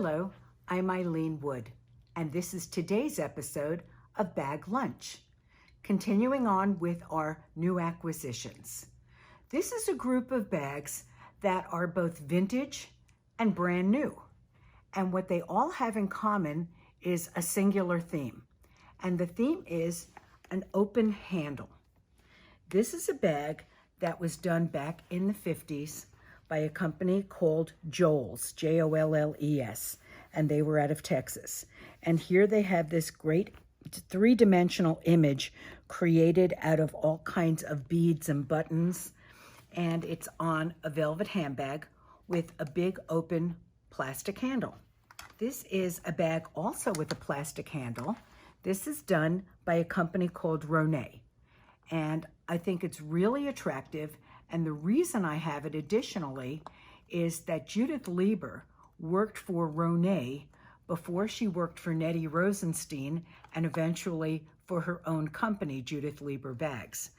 Hello, I'm Ilene Wood, and this is today's episode of Bag Lunch, continuing on with our new acquisitions. This is a group of bags that are both vintage and brand new, and what they all have in common is a singular theme, and the theme is an open handle. This is a bag that was done back in the 50s by a company called Jolles, J-O-L-L-E-S, and they were out of Texas. And here they have this great three-dimensional image created out of all kinds of beads and buttons, and it's on a velvet handbag with a big open plastic handle. This is a bag also with a plastic handle. This is done by a company called Ronay, and I think it's really attractive. And the reason I have it additionally is that Judith Lieber worked for Ronay before she worked for Nettie Rosenstein and eventually for her own company, Judith Lieber Bags.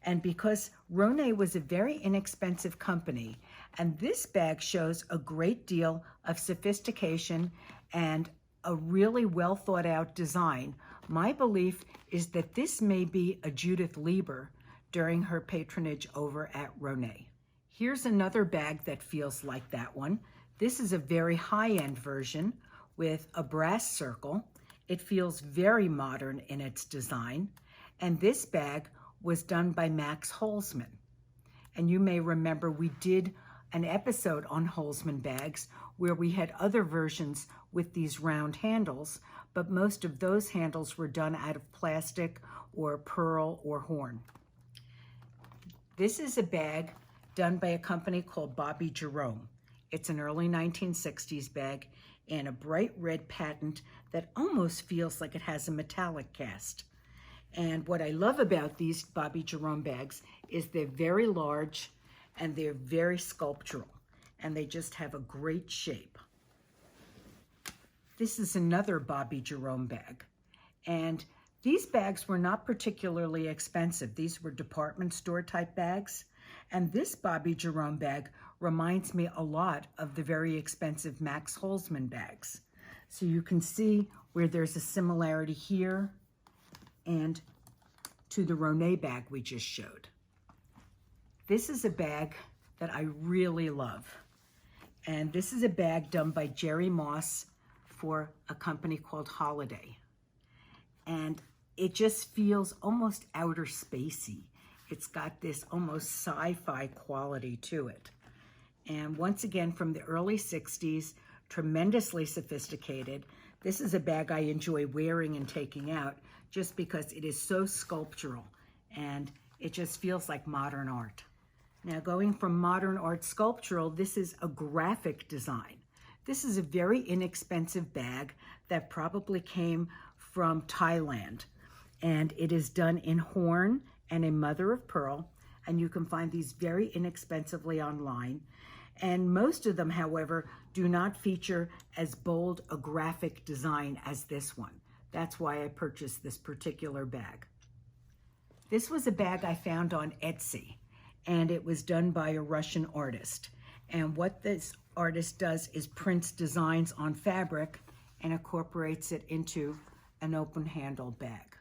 And because Ronay was a very inexpensive company, and this bag shows a great deal of sophistication and a really well thought out design, my belief is that this may be a Judith Lieber during her patronage over at Ronay. Here's another bag that feels like that one. This is a very high-end version with a brass circle. It feels very modern in its design. And this bag was done by Max Holzman. And you may remember we did an episode on Holzman bags where we had other versions with these round handles, but most of those handles were done out of plastic or pearl or horn. This is a bag done by a company called Bobby Jerome. It's an early 1960s bag in a bright red patent that almost feels like it has a metallic cast. And what I love about these Bobby Jerome bags is they're very large and they're very sculptural, and they just have a great shape. This is another Bobby Jerome bag, and these bags were not particularly expensive. These were department store type bags. And this Bobby Jerome bag reminds me a lot of the very expensive Max Holzman bags. So you can see where there's a similarity here and to the Ronay bag we just showed. This is a bag that I really love. And this is a bag done by Jerry Moss for a company called Holiday. And it just feels almost outer spacey. It's got this almost sci-fi quality to it. And once again, from the early 60s, tremendously sophisticated. This is a bag I enjoy wearing and taking out just because it is so sculptural and it just feels like modern art. Now, going from modern art sculptural, this is a graphic design. This is a very inexpensive bag that probably came from Thailand, and it is done in horn and in mother of pearl, and you can find these very inexpensively online. And most of them, however, do not feature as bold a graphic design as this one. That's why I purchased this particular bag. This was a bag I found on Etsy, and it was done by a Russian artist. And what this artist does is prints designs on fabric and incorporates it into an open handle bag.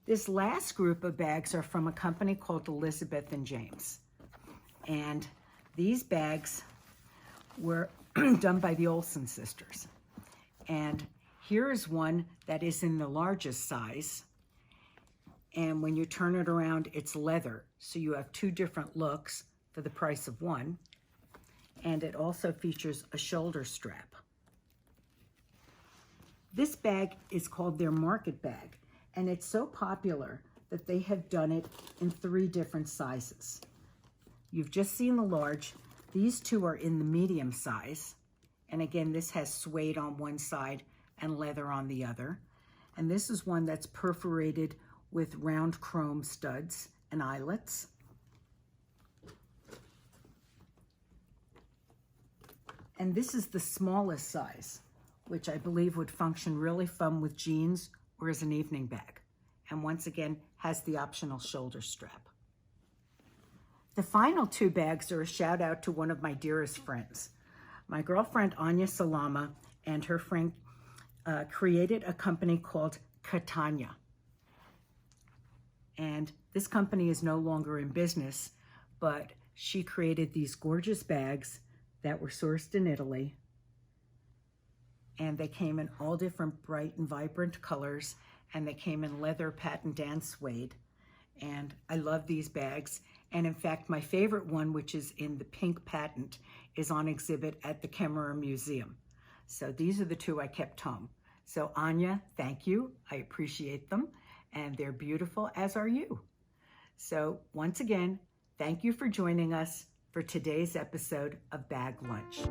This last group of bags are from a company called Elizabeth and James. And these bags were done by the Olsen sisters. And here is one that is in the largest size. And when you turn it around, it's leather. So you have two different looks for the price of one. And it also features a shoulder strap. This bag is called their market bag, and it's so popular that they have done it in 3 different sizes. You've just seen the large. These two are in the medium size. And again, this has suede on one side and leather on the other. And this is one that's perforated with round chrome studs and eyelets. And this is the smallest size, which I believe would function really fun with jeans or as an evening bag. And once again, has the optional shoulder strap. The final 2 bags are a shout out to one of my dearest friends. My girlfriend, Anya Salama, and her friend created a company called Catania. And this company is no longer in business, but she created these gorgeous bags that were sourced in Italy. And they came in all different bright and vibrant colors, and they came in leather, patent, and suede. And I love these bags. And in fact, my favorite one, which is in the pink patent, is on exhibit at the Kemmerer Museum. So these are the two I kept home. So Anya, thank you. I appreciate them. And they're beautiful, as are you. So once again, thank you for joining us for today's episode of Bag Lunch.